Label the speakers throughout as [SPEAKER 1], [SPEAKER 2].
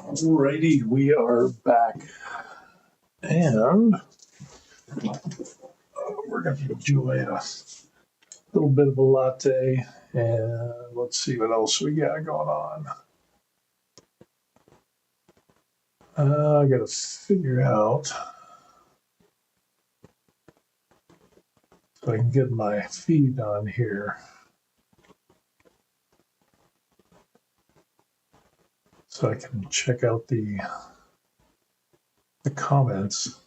[SPEAKER 1] Alrighty, we are back, and we're going to enjoy a little bit of a latte, and let's see what else we got going on. I got to figure out so I can get my feed on here. So I can check out the comments.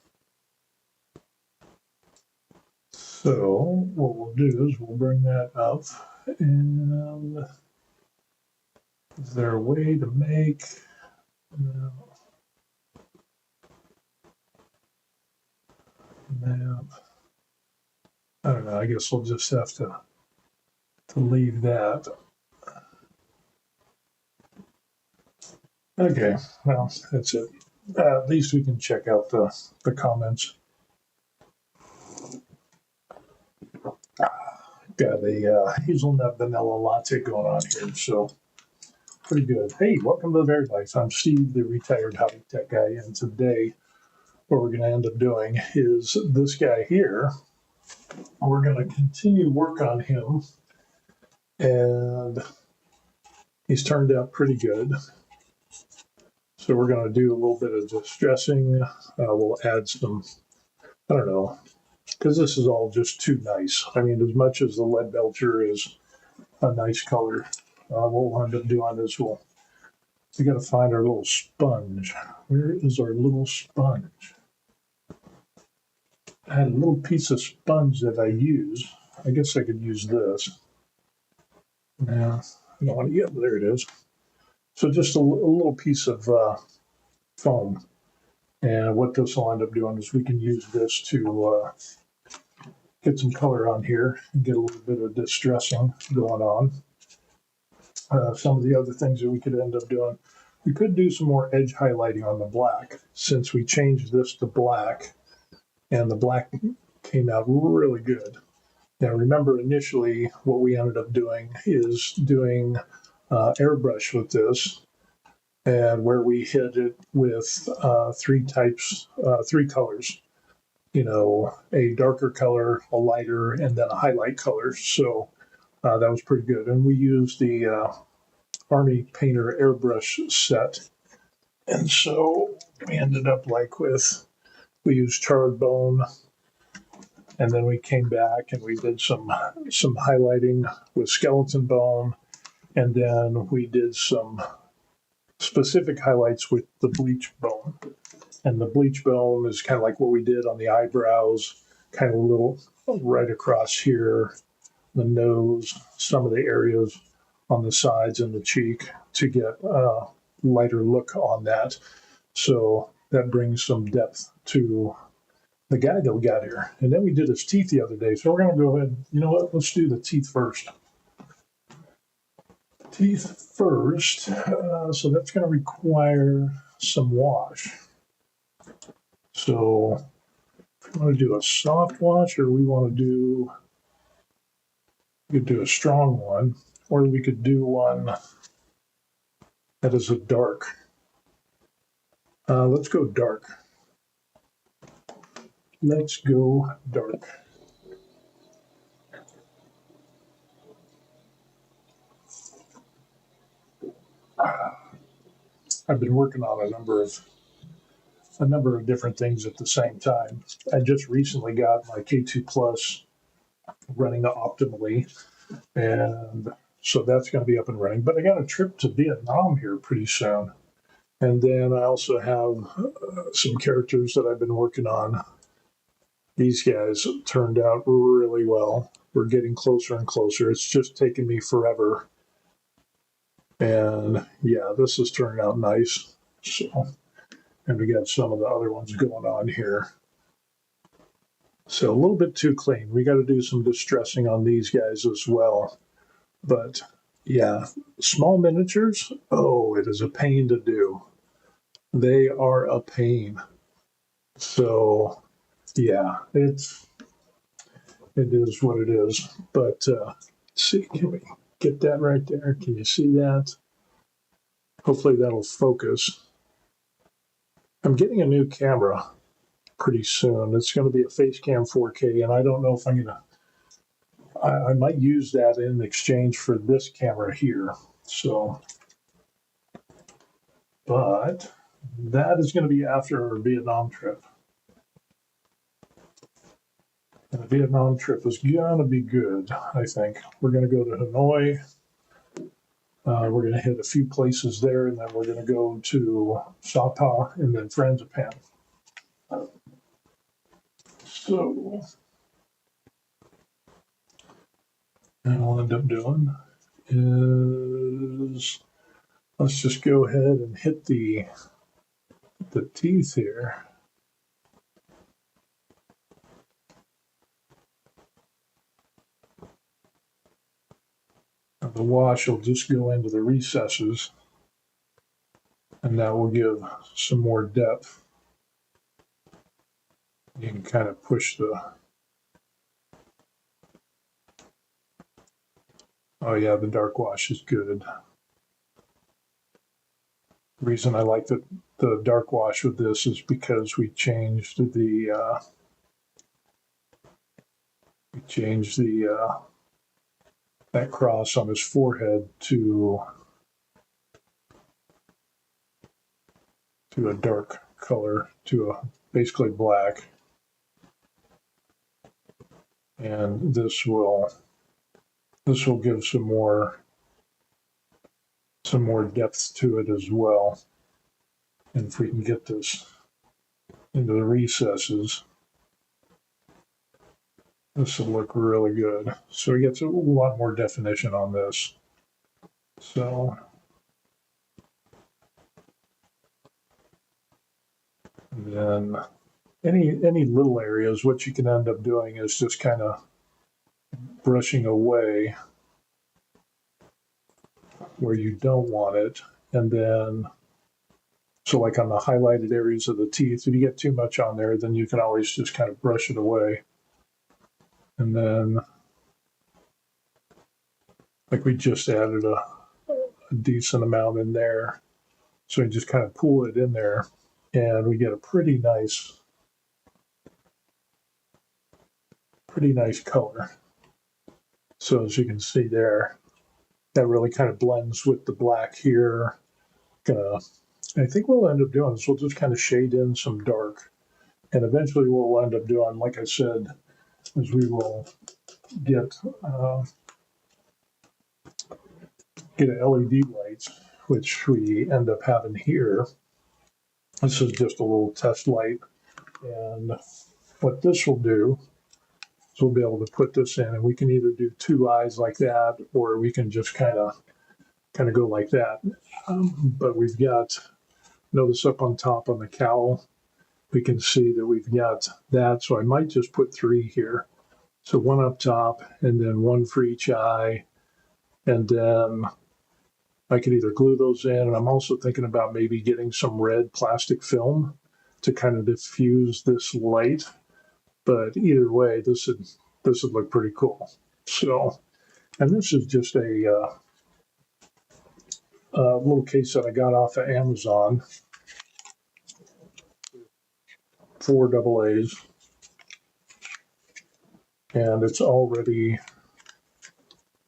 [SPEAKER 1] So what we'll do is we'll bring that up, and is there a way to make map? I don't know. I guess we'll just have to leave that. Okay, well, that's it. At least we can check out the comments. Got a hazelnut vanilla latte going on here, so pretty good. Hey, welcome to the Very Life. I'm Steve, the retired hobby tech guy, and today what we're going to end up doing is this guy here. We're going to continue work on him, and he's turned out pretty good. So we're going to do a little bit of distressing. We'll add some, I don't know, because this is all just too nice. I mean, as much as the lead belcher is a nice color, what we'll end up doing is we got to find our little sponge. Where is our little sponge? I had a little piece of sponge that I use. I guess I could use this. Now, I don't want to, yeah, there it is. So just a little piece of foam. And what this will end up doing is we can use this to get some color on here and get a little bit of distressing going on. Some of the other things that we could end up doing, we could do some more edge highlighting on the black since we changed this to black, and the black came out really good. Now remember, initially what we ended up doing is doing airbrush with this, and where we hit it with three colors, you know, a darker color, a lighter, and then a highlight color. So that was pretty good. And we used the Army Painter airbrush set. And so we ended up we used charred bone, and then we came back and we did some highlighting with skeleton bone, and then we did some specific highlights with the bleach bone. And the bleach bone is kind of like what we did on the eyebrows, kind of a little right across here, the nose, some of the areas on the sides and the cheek to get a lighter look on that. So that brings some depth to the guy that we got here. And then we did his teeth the other day. So we're going to go ahead, you know what, let's do the teeth first. Teeth first. So that's going to require some wash. So if we want to do a soft wash, or we want to do, we could do a strong one, or we could do one that is a dark. Let's go dark. Let's go dark. I've been working on a number of different things at the same time. I just recently got my K2 Plus running optimally, and so that's going to be up and running. But I got a trip to Vietnam here pretty soon, and then I also have some characters that I've been working on. These guys turned out really well. We're getting closer and closer. It's just taken me forever. And yeah, this is turning out nice. So, and we got some of the other ones going on here. So a little bit too clean. We got to do some distressing on these guys as well. But yeah, small miniatures, oh, it is a pain to do. They are a pain. So yeah, it is what it is. But see, can we get that right there? Can you see that? Hopefully that'll focus. I'm getting a new camera pretty soon. It's going to be a Facecam 4K, and I don't know if I'm going to. I might use that in exchange for this camera here. So, but that is going to be after our Vietnam trip. And the Vietnam trip is going to be good, I think. We're going to go to Hanoi. We're going to hit a few places there, and then we're going to go to Sapa and then Frangipan. So, and what I'll end up doing is let's just go ahead and hit the teeth here. The wash will just go into the recesses, and that will give some more depth. You can kind of push the, oh yeah, the dark wash is good. The reason I like the dark wash with this is because we changed the that cross on his forehead to a dark color, to a basically black, and this will give some more depth to it as well. And if we can get this into the recesses, this will look really good. So it gets a lot more definition on this. So, and then any little areas, what you can end up doing is just kind of brushing away where you don't want it. And then, so like on the highlighted areas of the teeth, if you get too much on there, then you can always just kind of brush it away. And then, like we just added a decent amount in there. So you just kind of pull it in there, and we get a pretty nice color. So as you can see there, that really kind of blends with the black here. I think what we'll end up doing is we'll just kind of shade in some dark. And eventually what we'll end up doing, like I said, is we will get LED lights, which we end up having here. This is just a little test light. And what this will do is we'll be able to put this in, and we can either do two eyes like that, or we can just kind of go like that. But we've got, notice up on top on the cowl, we can see that we've got that. So I might just put three here. So one up top, and then one for each eye. And then I could either glue those in, and I'm also thinking about maybe getting some red plastic film to kind of diffuse this light. But either way, this would look pretty cool. So, and this is just a little case that I got off of Amazon. 4 AA's, and it's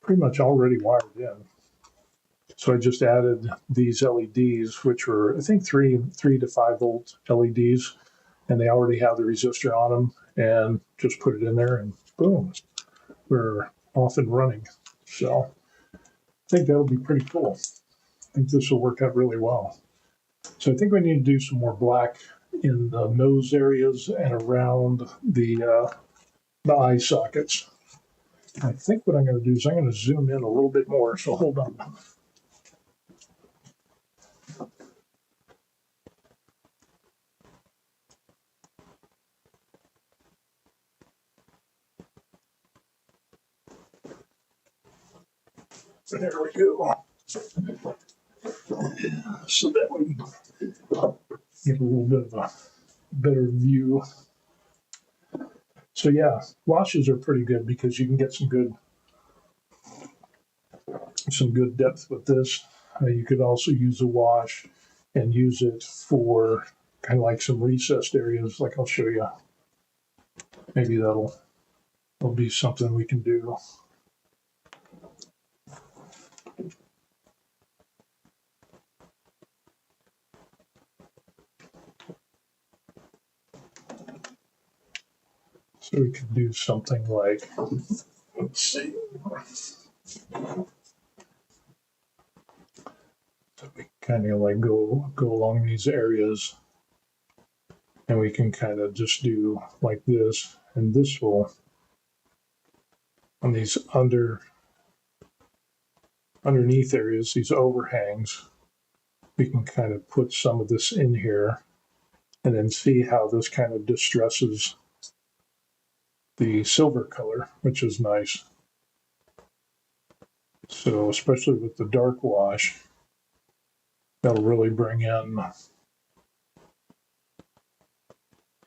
[SPEAKER 1] pretty much already wired in. So I just added these LEDs, which were, I think, 3 to 5 volt LEDs, and they already have the resistor on them, and just put it in there, and boom, we're off and running. So I think that'll be pretty cool. I think this will work out really well. So I think we need to do some more black in the nose areas and around the eye sockets. I think what I'm going to do is I'm going to zoom in a little bit more, so hold on. There we go. So that we get a little bit of a better view. So yeah, washes are pretty good because you can get some good depth with this. You could also use a wash and use it for kind of like some recessed areas, like I'll show you. Maybe that'll be something we can do. So we could do something like, let's see. So we kind of like go along these areas, and we can kind of just do like this, and this will, on these underneath areas, these overhangs, we can kind of put some of this in here and then see how this kind of distresses the silver color, which is nice. So especially with the dark wash, that'll really bring in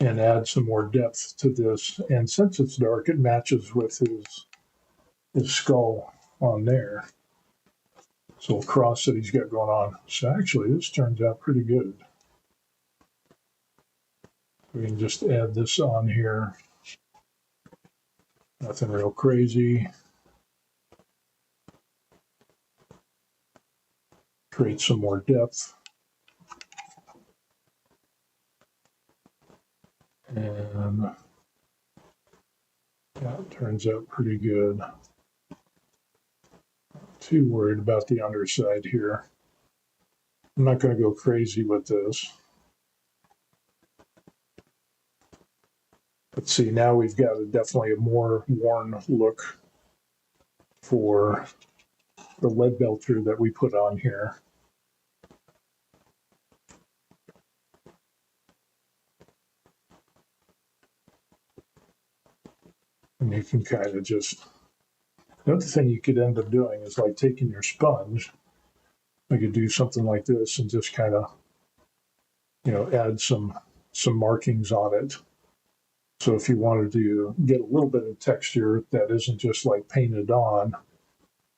[SPEAKER 1] and add some more depth to this. And since it's dark, it matches with his skull on there. This little cross that he's got going on. So actually, this turns out pretty good. We can just add this on here. Nothing real crazy. Create some more depth. And that turns out pretty good. Not too worried about the underside here. I'm not going to go crazy with this. But see, now we've got definitely a more worn look for the lead belcher that we put on here. And you can kind of just, another thing you could end up doing is like taking your sponge. I could do something like this and just kind of, add some markings on it. So if you wanted to get a little bit of texture that isn't just like painted on,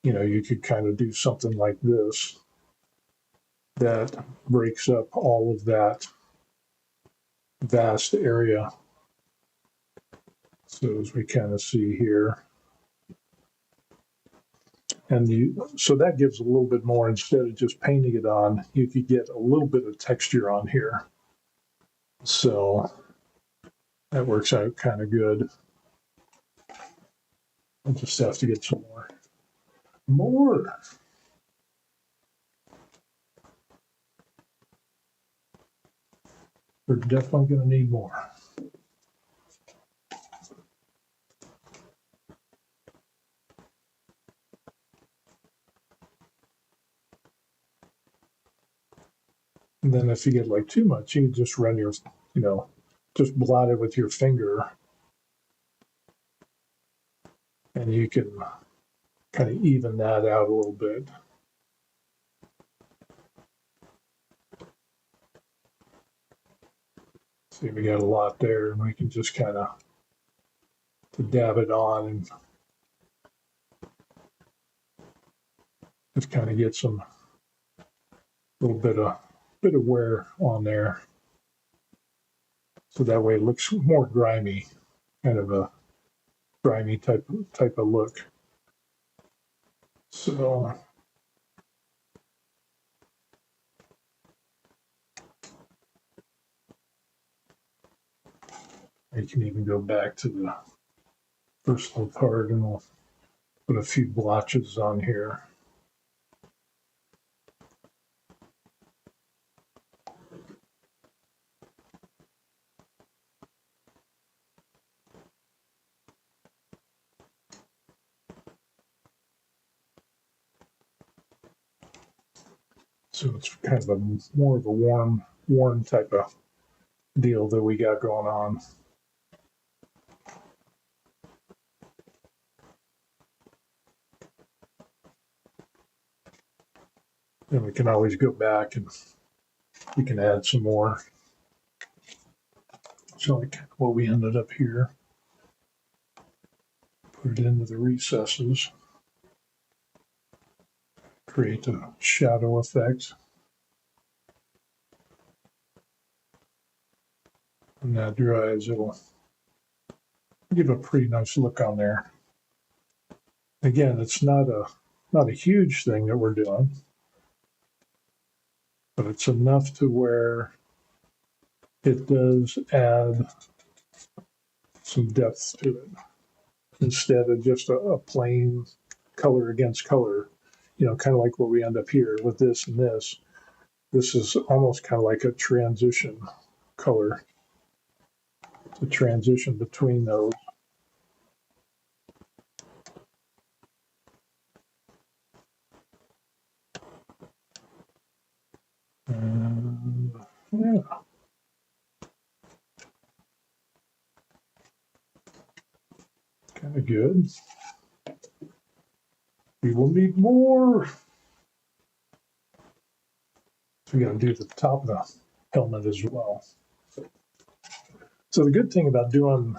[SPEAKER 1] you could kind of do something like this that breaks up all of that vast area. So as we kind of see here. And so that gives a little bit more, instead of just painting it on, you could get a little bit of texture on here. So that works out kind of good. I'll just have to get some more. We're definitely going to need more. And then if you get like too much, you can just run your, just blot it with your finger. And you can kind of even that out a little bit. See, we got a lot there, and we can just kind of dab it on and just kind of get some little bit of wear on there. So that way it looks more grimy, kind of a grimy type of look. So you can even go back to the first little part, and we'll put a few blotches on here. So it's kind of more of a warm type of deal that we got going on. And we can always go back and we can add some more. So like what we ended up here, put it into the recesses, create a shadow effect. When that dries, it'll give a pretty nice look on there. Again, it's not a huge thing that we're doing, but it's enough to where it does add some depth to it instead of just a plain color against color, kind of like what we end up here with this and this. This is almost kind of like a transition color, the transition between those. And yeah. Kind of good. We will need more. So we got to do the top of the helmet as well. So the good thing about doing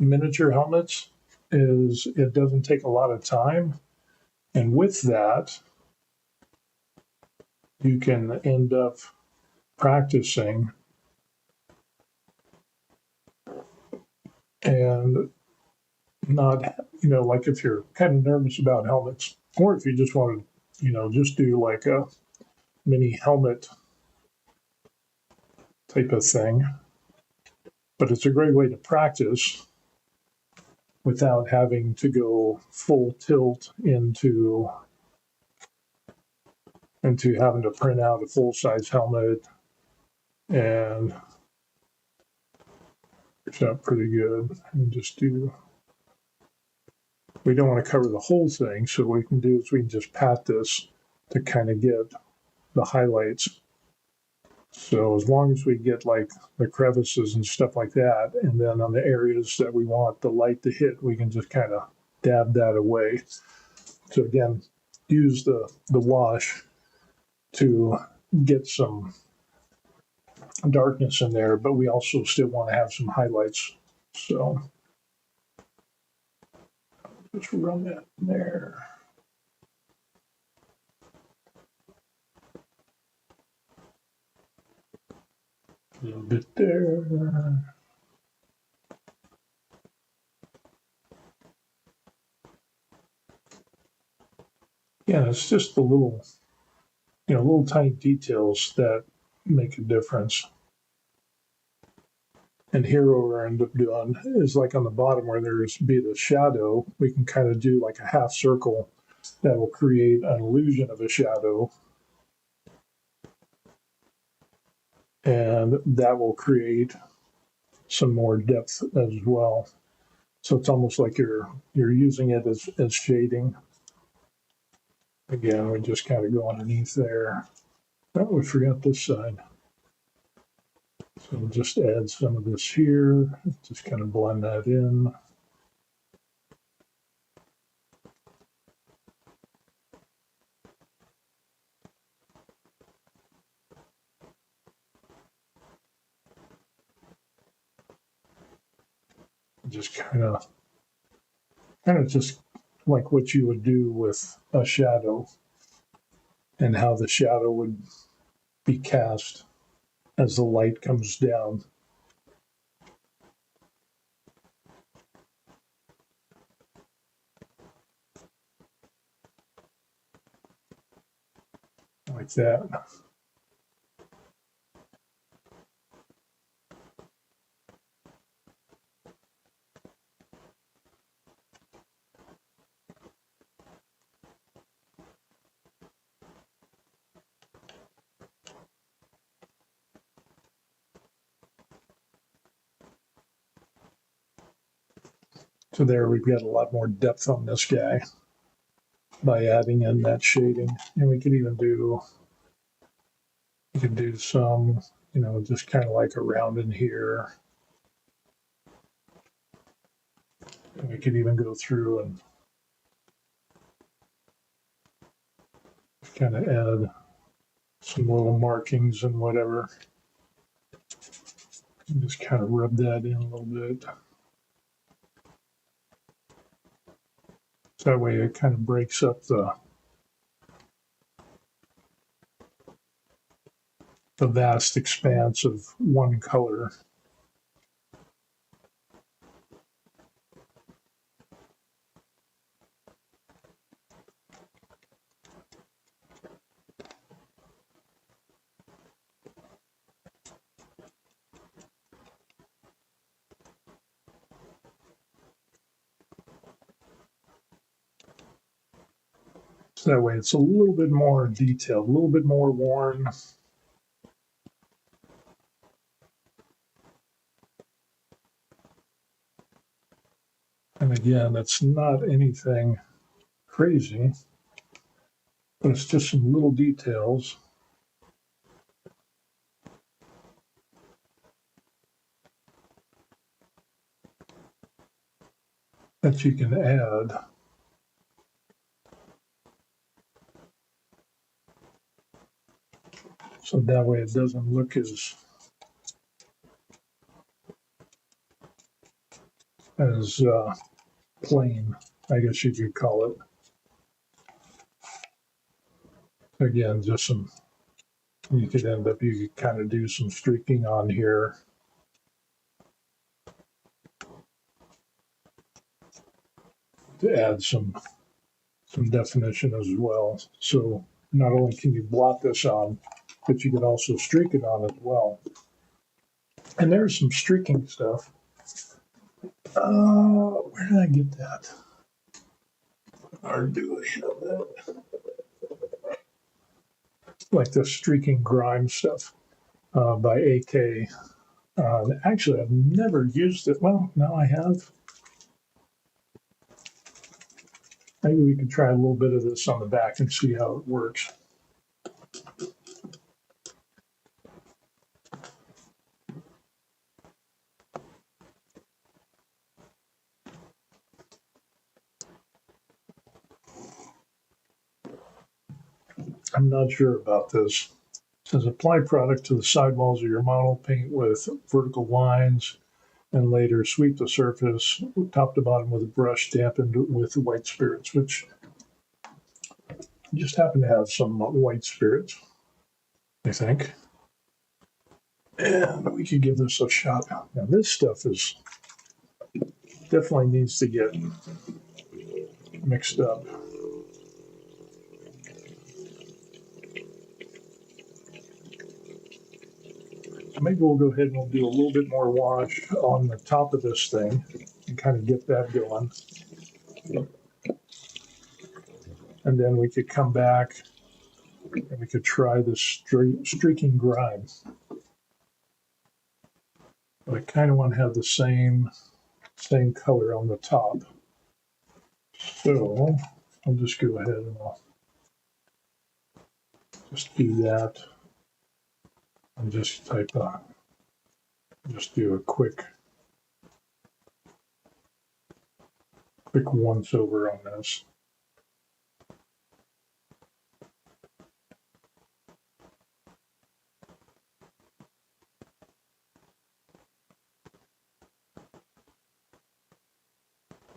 [SPEAKER 1] miniature helmets is it doesn't take a lot of time. And with that, you can end up practicing and not, like if you're kind of nervous about helmets, or if you just want to, just do like a mini helmet type of thing. But it's a great way to practice without having to go full tilt into having to print out a full-size helmet, and it's not pretty good. And just we don't want to cover the whole thing, so what we can do is we can just pat this to kind of get the highlights. So as long as we get like the crevices and stuff like that, and then on the areas that we want the light to hit, we can just kind of dab that away. So again, use the wash to get some darkness in there, but we also still want to have some highlights. So just run that in there. A little bit there. Yeah, it's just the little tiny details that make a difference. And here what we're end up doing is like on the bottom where there's be the shadow, we can kind of do like a half circle that will create an illusion of a shadow. And that will create some more depth as well. So it's almost like you're using it as shading. Again, we just kind of go underneath there. Oh, we forgot this side. So we'll just add some of this here, just kind of blend that in. Just kind of just like what you would do with a shadow and how the shadow would be cast as the light comes down. Like that. So there we've got a lot more depth on this guy by adding in that shading. And we could even do, some, just kind of like around in here. And we could even go through and kind of add some little markings and whatever. And just kind of rub that in a little bit. So that way it kind of breaks up the vast expanse of one color. So that way it's a little bit more detailed, a little bit more worn. And again, it's not anything crazy, but it's just some little details that you can add. So that way it doesn't look as plain, I guess you could call it. Again, just some, you could kind of do some streaking on here. To add some definition as well. So not only can you blot this on, but you can also streak it on as well. And there's some streaking stuff. Where did I get that? Or do I have that? Like the streaking grime stuff by AK. Actually, I've never used it. Well, now I have. Maybe we could try a little bit of this on the back and see how it works. I'm not sure about this. It says apply product to the sidewalls of your model, paint with vertical lines, and later sweep the surface top to bottom with a brush dampened with white spirits, which just happen to have some white spirits, I think. And we could give this a shot. Now this stuff is definitely needs to get mixed up. So maybe we'll go ahead and we'll do a little bit more wash on the top of this thing and kind of get that going. And then we could come back and we could try the streaking grime. But I kind of want to have the same color on the top. So I'll just go ahead and I'll just do that. And just do a quick once over on this.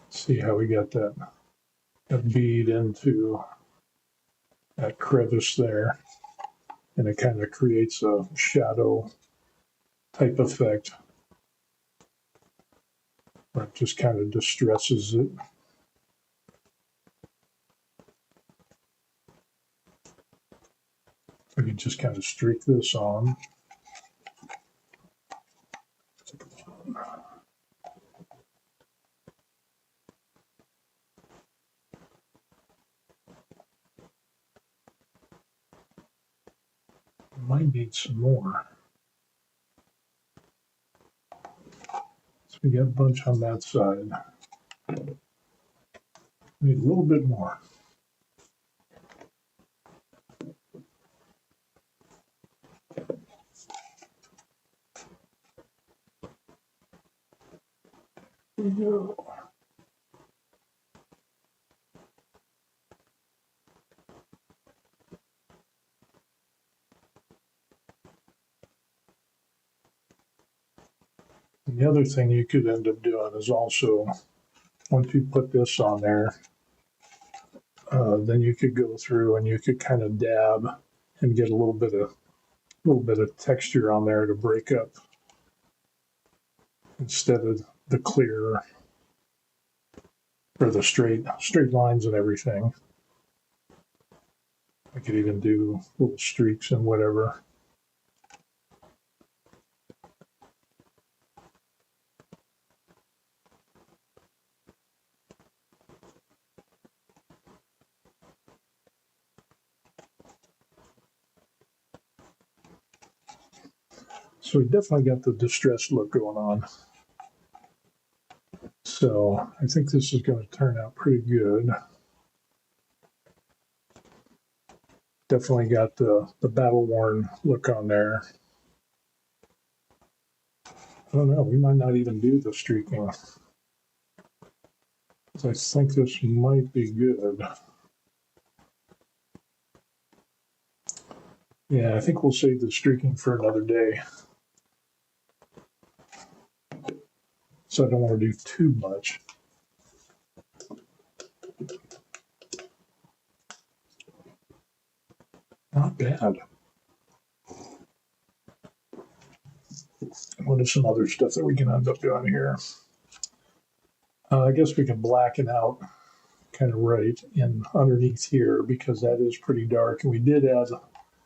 [SPEAKER 1] See how we got that bead into that crevice there, and it kind of creates a shadow type effect where it just kind of distresses it. We can just kind of streak this on. Might need some more. So we got a bunch on that side. Need a little bit more. There we go. The other thing you could end up doing is also, once you put this on there, then you could go through and you could kind of dab and get a little bit of texture on there to break up instead of the clear or the straight lines and everything. I could even do little streaks and whatever. So we definitely got the distressed look going on. So I think this is going to turn out pretty good. Definitely got the battle-worn look on there. I don't know, we might not even do the streaking. I think this might be good. Yeah, I think we'll save the streaking for another day. So I don't want to do too much. Not bad. What is some other stuff that we can end up doing here? I guess we can blacken out kind of right in underneath here because that is pretty dark. And we did add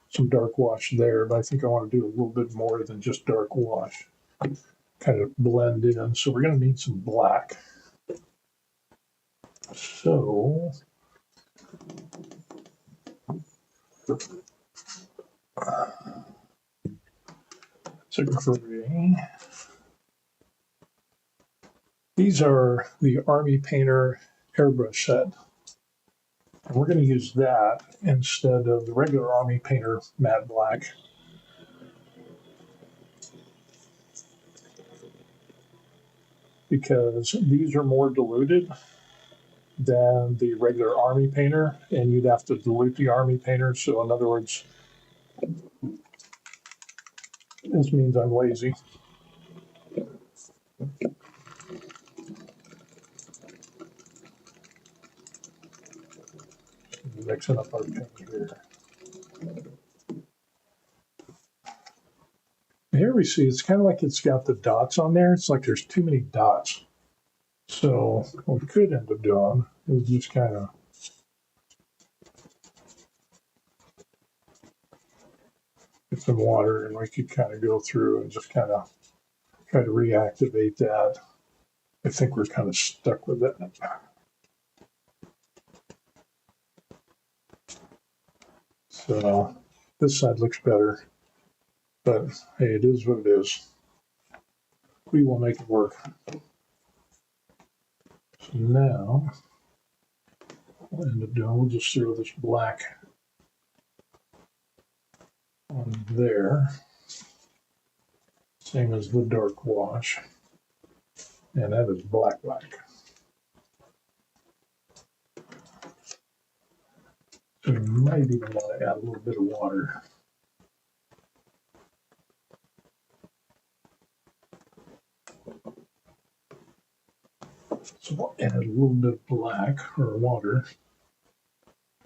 [SPEAKER 1] some dark wash there, but I think I want to do a little bit more than just dark wash. Kind of blend in. So we're going to need some black. So gray. These are the Army Painter airbrush set. And we're going to use that instead of the regular Army Painter matte black. Because these are more diluted than the regular Army Painter, and you'd have to dilute the Army Painter. So in other words, this means I'm lazy. Mixing up our pink here. Here we see it's kind of like it's got the dots on there. It's like there's too many dots. So what we could end up doing is just kind of get some water, and we could kind of go through and just kind of try to reactivate that. I think we're kind of stuck with it. So this side looks better, but hey, it is what it is. We will make it work. So now, what we'll end up doing, we'll just throw this black on there, same as the dark wash, and that is black. So we might even want to add a little bit of water. So we'll add a little bit of black or water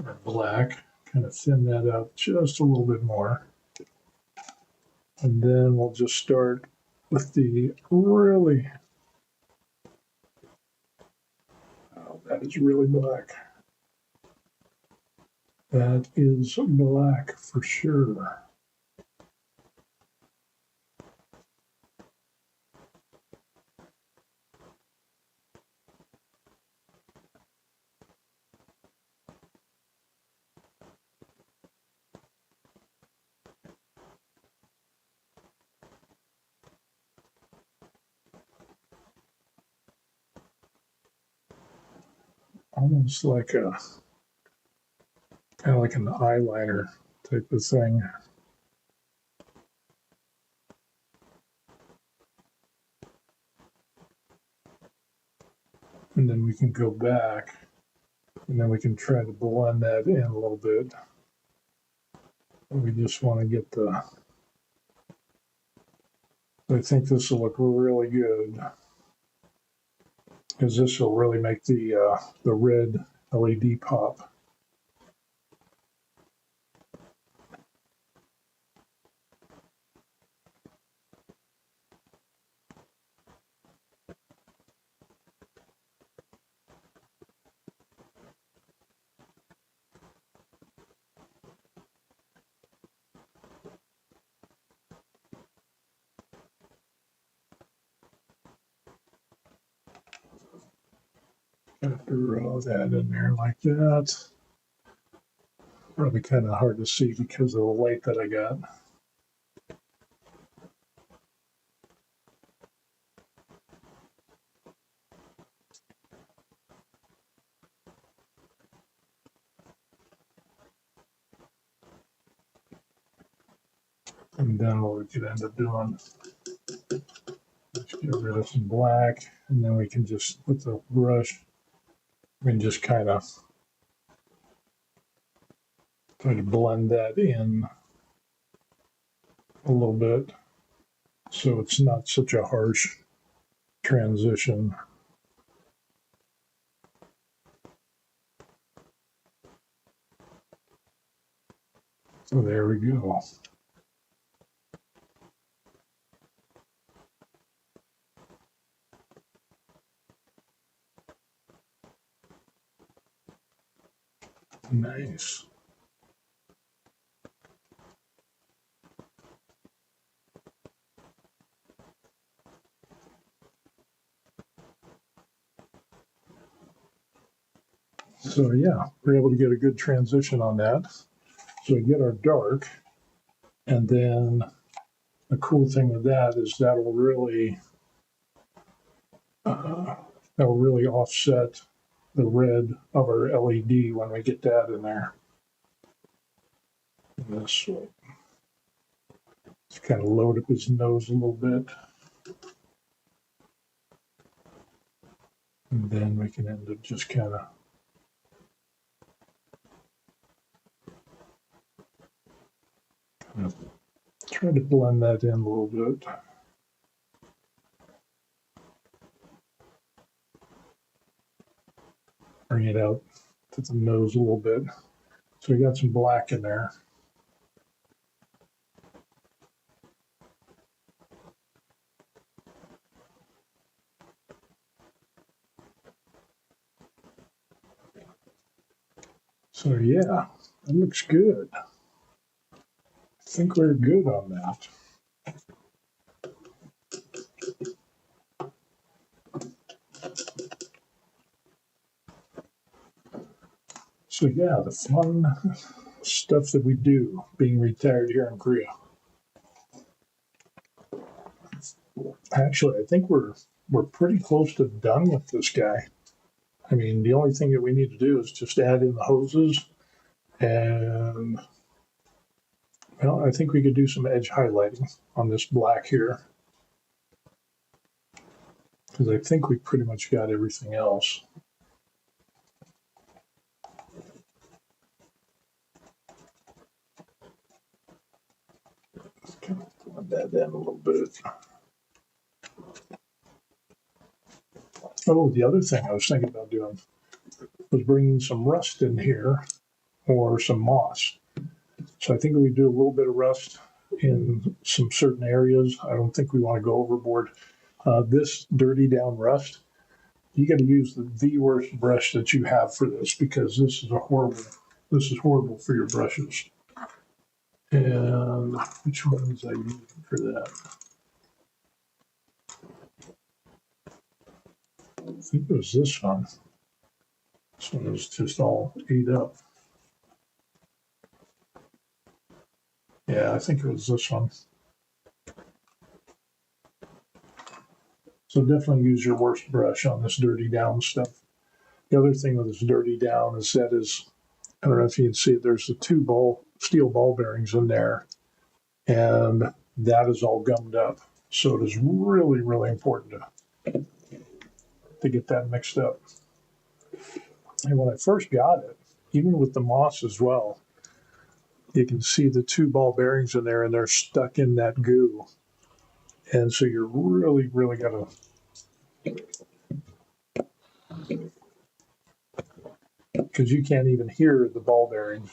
[SPEAKER 1] or black, kind of thin that out just a little bit more. And then we'll just start with the really, oh, that is really black. That is black for sure. Almost like a, kind of like an eyeliner type of thing. And then we can go back, and then we can try to blend that in a little bit. We just want to get the, I think this will look really good, because this will really make the red LED pop. Throw that in there like that. Probably kind of hard to see because of the light that I got. And then what we could end up doing, let's get rid of some black, and then we can just, with the brush, we can just kind of try to blend that in a little bit so it's not such a harsh transition. So there we go. Nice. So yeah, we're able to get a good transition on that. So we get our dark, and then the cool thing with that is that'll really offset the red of our LED when we get that in there. And this way. Let's kind of load up his nose a little bit. And then we can end up just kind of try to blend that in a little bit. Bring it out to the nose a little bit. So we got some black in there. So yeah, that looks good. I think we're good on that. So yeah, the fun stuff that we do being retired here in Korea. Actually, I think we're pretty close to done with this guy. I mean, the only thing that we need to do is just add in the hoses, and well, I think we could do some edge highlighting on this black here, because I think we pretty much got everything else. Kind of blend that in a little bit. Oh, the other thing I was thinking about doing was bringing some rust in here, or some moss. So I think we do a little bit of rust in some certain areas. I don't think we want to go overboard. This dirty down rust, you got to use the worst brush that you have for this, because this is horrible for your brushes. And which one was I using for that? I think it was this one. This one is just all ate up. Yeah, I think it was this one. So definitely use your worst brush on this dirty down stuff. The other thing with this dirty down is I don't know if you can see it, there's the two steel ball bearings in there, and that is all gummed up. So it is really, really important to get that mixed up. And when I first got it, even with the moss as well, you can see the two ball bearings in there, and they're stuck in that goo. And so you're really, really got to, because you can't even hear the ball bearings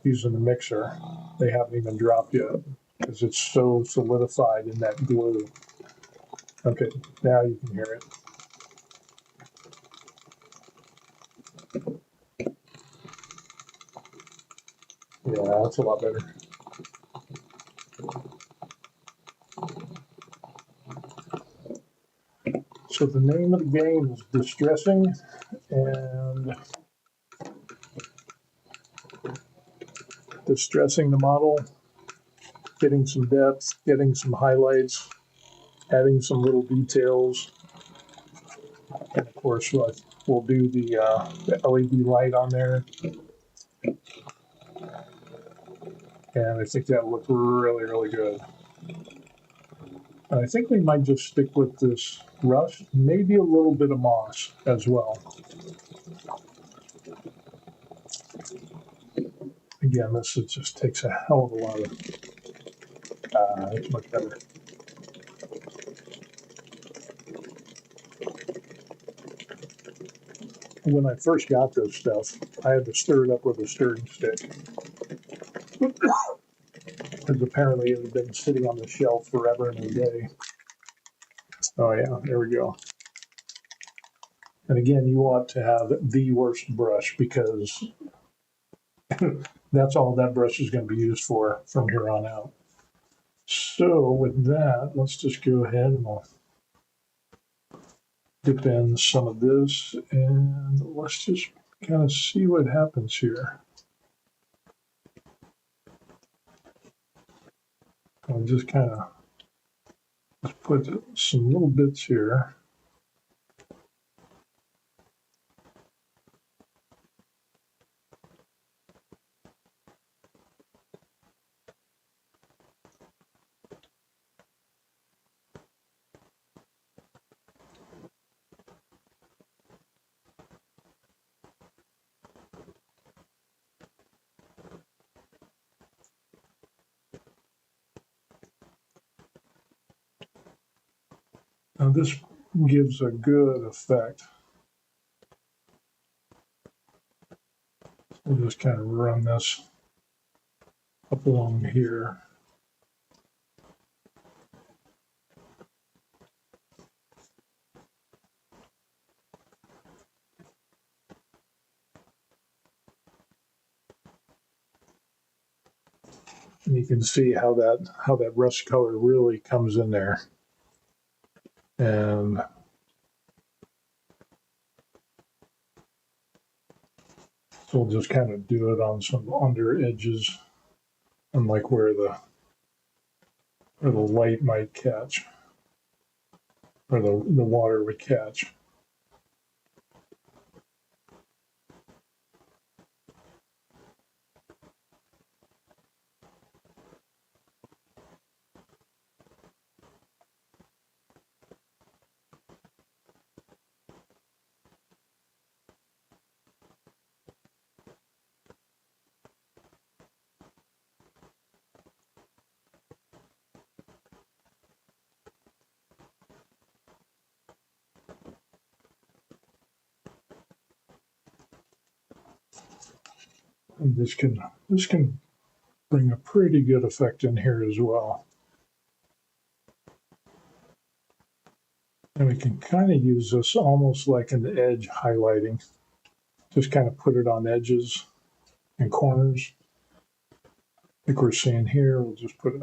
[SPEAKER 1] using the mixer. They haven't even dropped yet because it's so solidified in that glue. Okay, now you can hear it. Yeah, that's a lot better. So the name of the game is distressing, and distressing the model, getting some depth, getting some highlights, adding some little details, and of course we'll do the LED light on there. And I think that looked really, really good. I think we might just stick with this rust, maybe a little bit of moss as well. Again, this just takes a hell of a lot of, it's much better. When I first got this stuff, I had to stir it up with a stirring stick. Because apparently it had been sitting on the shelf forever and a day. Oh yeah, there we go. And again, you want to have the worst brush because that's all that brush is going to be used for from here on out. So with that, let's just go ahead and we'll dip in some of this and let's just kind of see what happens here. I'll just kind of put some little bits here. Now this gives a good effect. We'll just kind of run this up along here. And you can see how that rust color really comes in there. And so we'll just kind of do it on some under edges and like where the light might catch, or the water would catch. And this can bring a pretty good effect in here as well. And we can kind of use this almost like an edge highlighting. Just kind of put it on edges and corners. Like we're seeing here, we'll just put a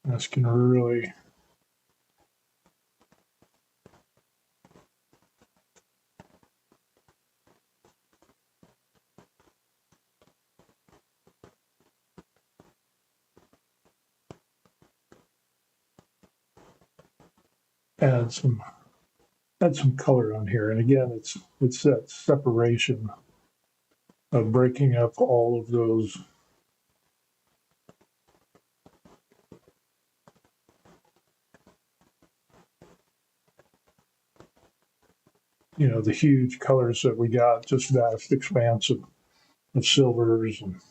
[SPEAKER 1] this can really add some color on here. And again, it's that separation of breaking up all of those the huge colors that we got, just vast expanse of silvers and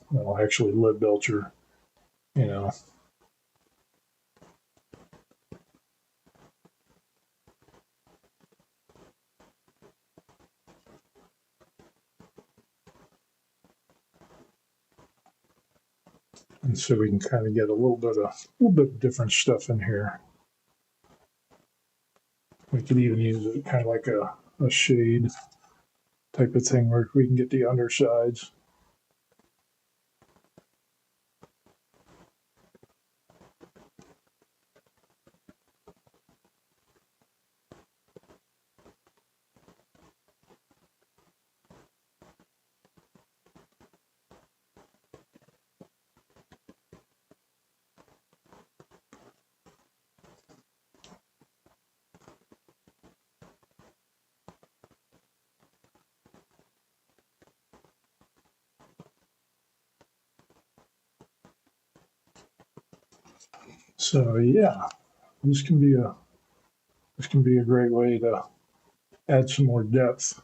[SPEAKER 1] actually lead belcher, and so we can kind of get a little bit of different stuff in here. We could even use it kind of like a shade type of thing where we can get the undersides. So yeah, this can be a great way to add some more depth.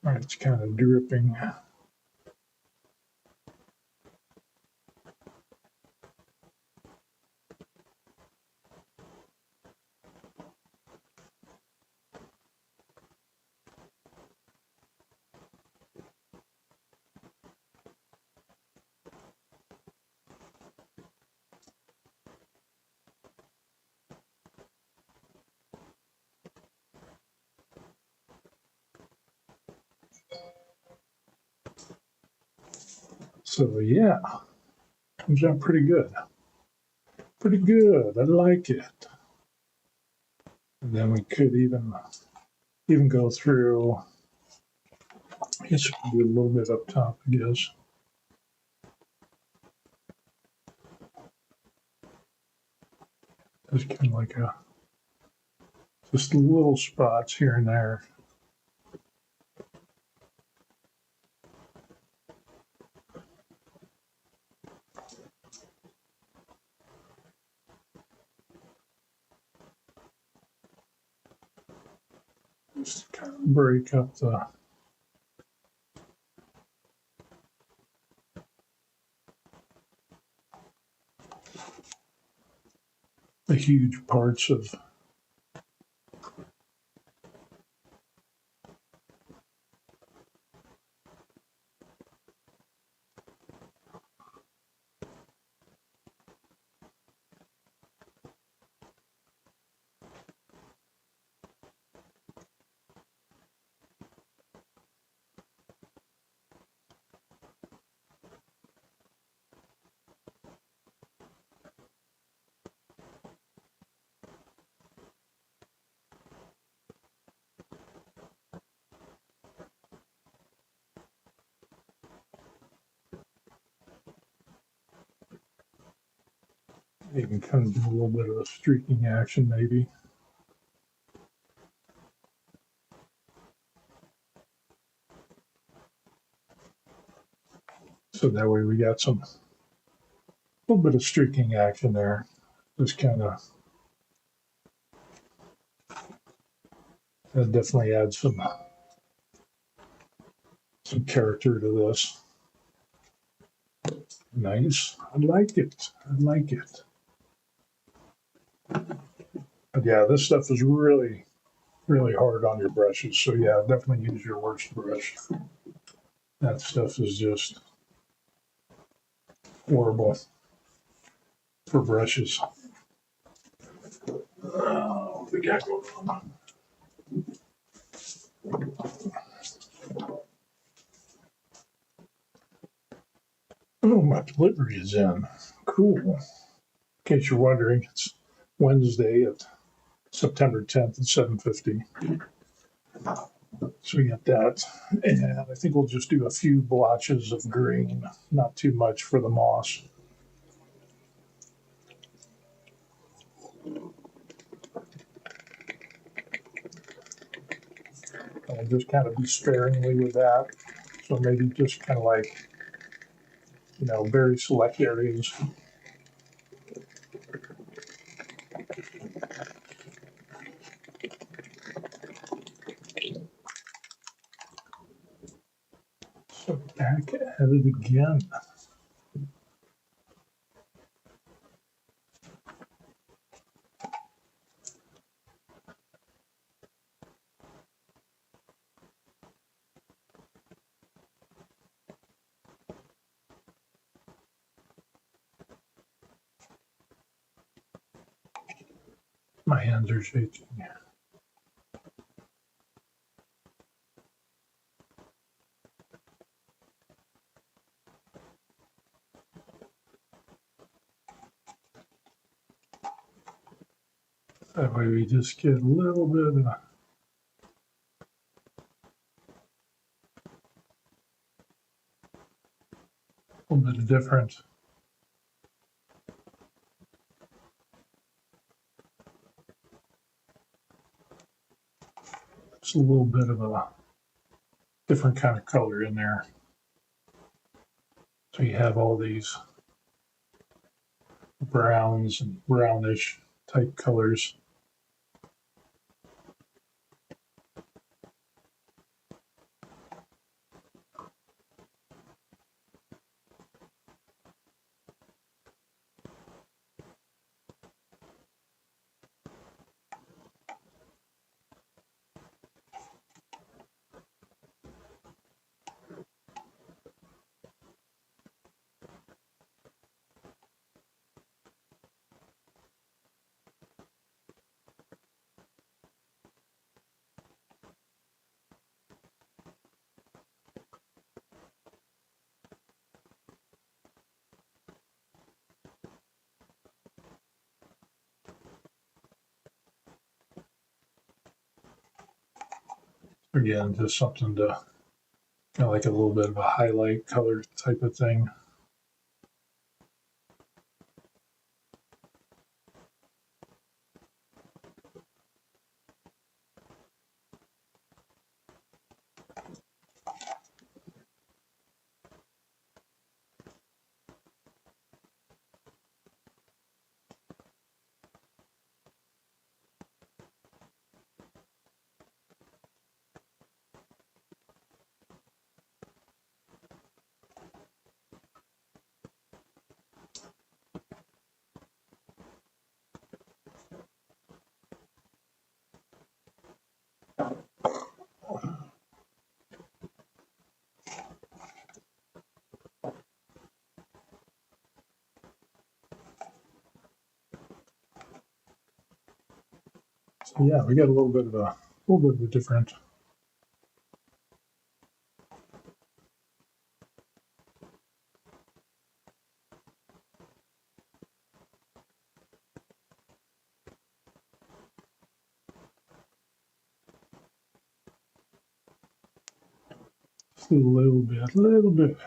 [SPEAKER 1] All right, it's kind of dripping. So yeah, comes out pretty good. Pretty good. I like it. And then we could even go through. I guess we can do a little bit up top. I guess just kind of like just little spots here and there. Just kind of break up the huge parts of. You can kind of do a little bit of a streaking action, maybe. So that way we got a little bit of streaking action there. Just kind of, that definitely adds some character to this. Nice. I like it. I like it. But yeah, this stuff is really, really hard on your brushes. So yeah, definitely use your worst brush. That stuff is just horrible for brushes. What we got going on? Oh, my delivery is in. Cool. In case you're wondering, it's Wednesday at September 10th at 7:50. So we got that. And I think we'll just do a few blotches of green, not too much for the moss. I'll just kind of be sparingly with that. So maybe just kind of like, very select areas. So back at it again. My hands are shaking. That way we just get a little bit A little bit different. It's a little bit of a different kind of color in there. So you have all these browns and brownish type colors. Again, just something to kind of like a little bit of a highlight color type of thing. So yeah, we got a little bit of a different. Just a little bit.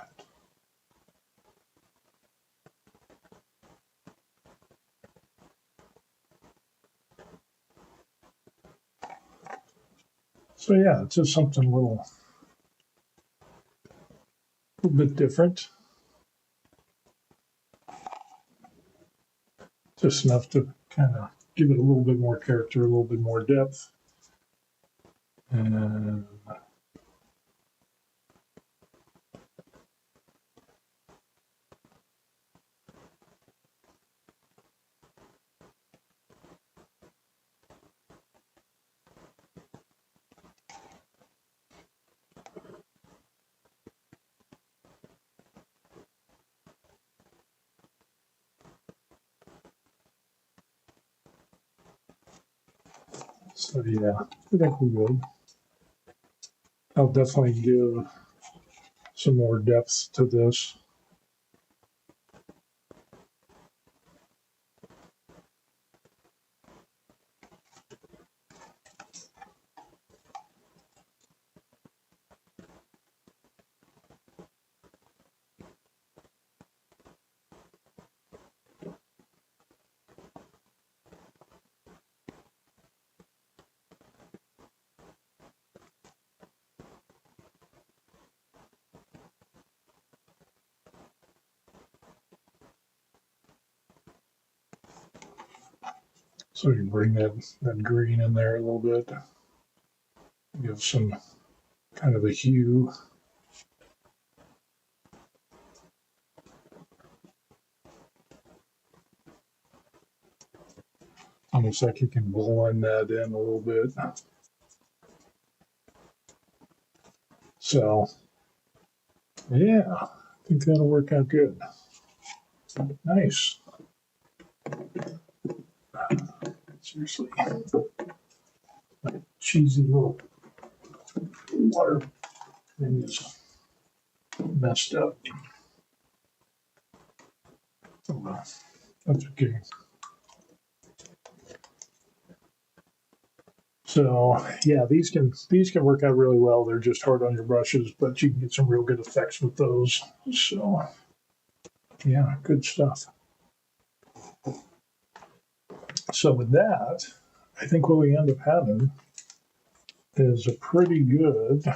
[SPEAKER 1] So yeah, it's just something a little bit different. Just enough to kind of give it a little bit more character, a little bit more depth. And so yeah, I think we're good. I'll definitely give some more depth to this. So you bring that green in there a little bit, give some kind of a hue. Almost like you can blend that in a little bit. So yeah, I think that'll work out good. Nice. Seriously, my cheesy little water thing is messed up. Oh, well, that's okay. So yeah, these can work out really well. They're just hard on your brushes, but you can get some real good effects with those. So Yeah, good stuff. So with that, I think what we end up having is a pretty good.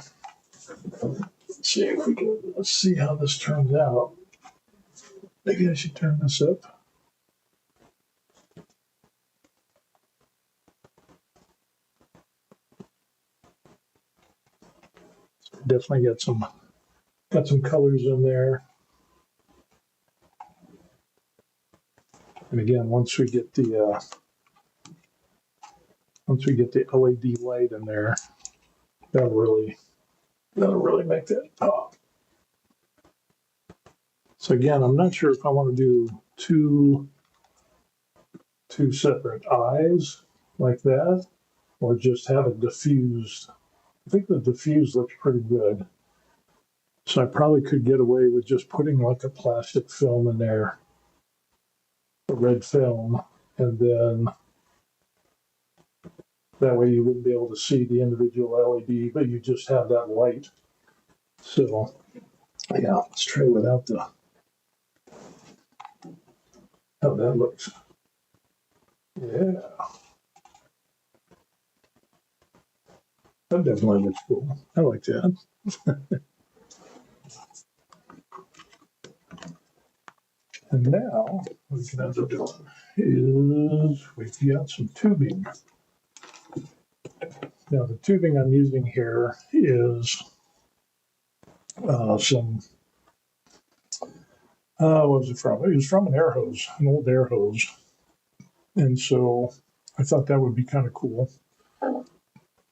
[SPEAKER 1] Let's see how this turns out. Maybe I should turn this up. Definitely got some colors in there. And again, once we get the LED light in there, that'll really make that pop. So again, I'm not sure if I want to do two separate eyes like that, or just have it diffused. I think the diffused looks pretty good. So I probably could get away with just putting like a plastic film in there, a red film, and then that way you wouldn't be able to see the individual LED, but you just have that light. So yeah, let's try without how that looks. Yeah, that definitely looks cool. I like that. And now what we can end up doing is we've got some tubing. Now the tubing I'm using here is some, what was it from? It was from an air hose, an old air hose. And so I thought that would be kind of cool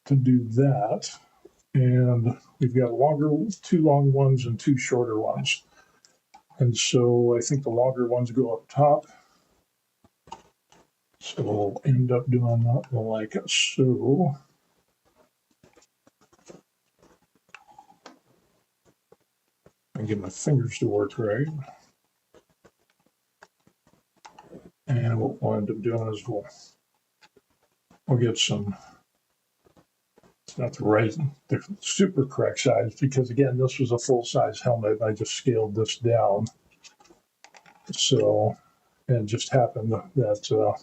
[SPEAKER 1] to do that. And we've got two long ones and two shorter ones. And so I think the longer ones go up top. So we'll end up doing that like so. I get my fingers to work right. And what we'll end up doing is we'll get some, it's not the super correct size, because again, this was a full size helmet. I just scaled this down. So, and it just happened that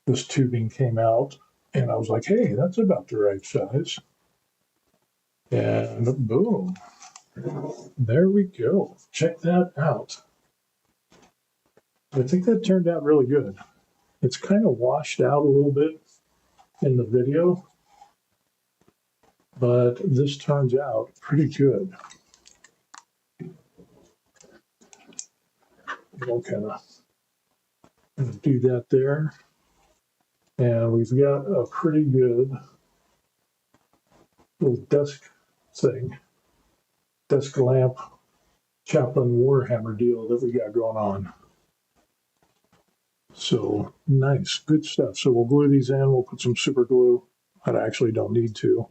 [SPEAKER 1] this tubing came out, and I was like, hey, that's about the right size. And boom, there we go. Check that out. I think that turned out really good. It's kind of washed out a little bit in the video, but this turns out pretty good. We'll kind of do that there. And we've got a pretty good little desk lamp, Chaplain Warhammer deal that we got going on. So nice, good stuff. So we'll glue these in. We'll put some super glue. I actually don't need to,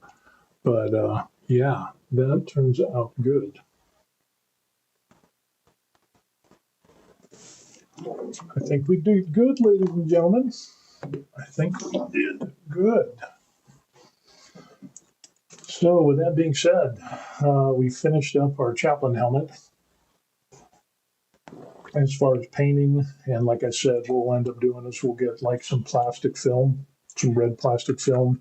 [SPEAKER 1] but yeah, that turns out good. I think we did good, ladies and gentlemen. I think we did good. So with that being said, we finished up our Chaplain helmet. As far as painting, and like I said, what we'll end up doing is we'll get like some plastic film, some red plastic film,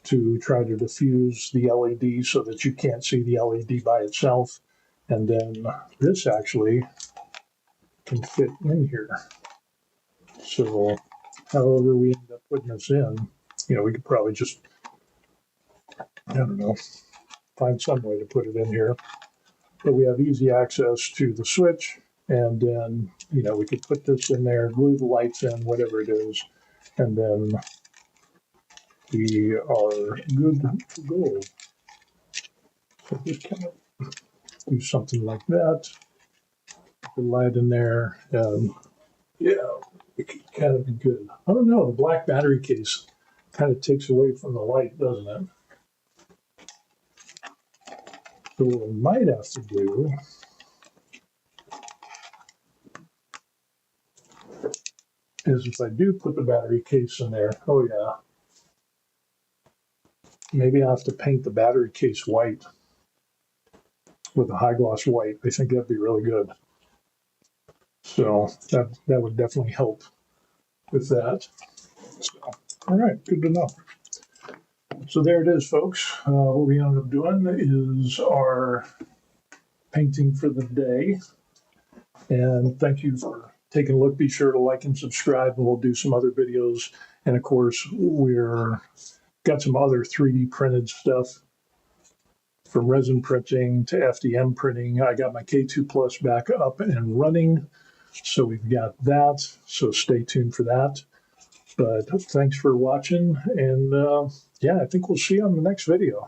[SPEAKER 1] to try to diffuse the LED so that you can't see the LED by itself. And then this actually can fit in here. So however we end up putting this in, we could probably just, I don't know, find some way to put it in here. But we have easy access to the switch, and then, we could put this in there, glue the lights in, whatever it is, and then we are good to go. So just kind of do something like that. Put the light in there, and yeah, it could kind of be good. I don't know, the black battery case kind of takes away from the light, doesn't it? So what we might have to do is, if I do put the battery case in there, oh yeah, maybe I have to paint the battery case white with a high gloss white. I think that'd be really good. So that would definitely help with that. So, all right, good to know. So there it is, folks. What we ended up doing is our painting for the day. And thank you for taking a look. Be sure to like and subscribe, and we'll do some other videos. And of course, we're got some other 3D printed stuff from resin printing to FDM printing. I got my K2 Plus back up and running. So we've got that. So stay tuned for that. But thanks for watching. And yeah, I think we'll see you on the next video.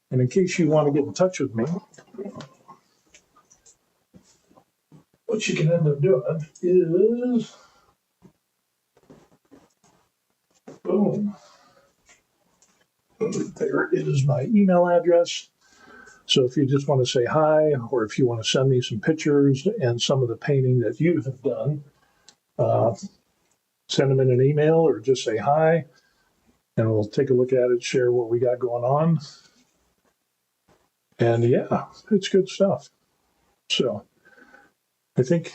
[SPEAKER 1] And in case you want to get in touch with me, what you can end up doing is, boom, there is my email address. So if you just want to say hi, or if you want to send me some pictures and some of the painting that you have done, send them in an email or just say hi, and we'll take a look at it, share what we got going on. And yeah, it's good stuff. So I think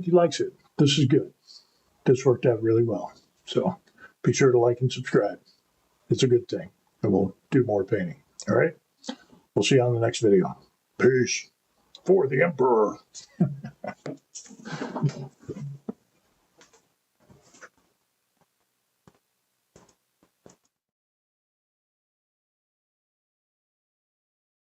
[SPEAKER 1] he likes it. This is good. This worked out really well. So be sure to like and subscribe. It's a good thing. And we'll do more painting. All right? We'll see you on the next video. Peace. For the Emperor.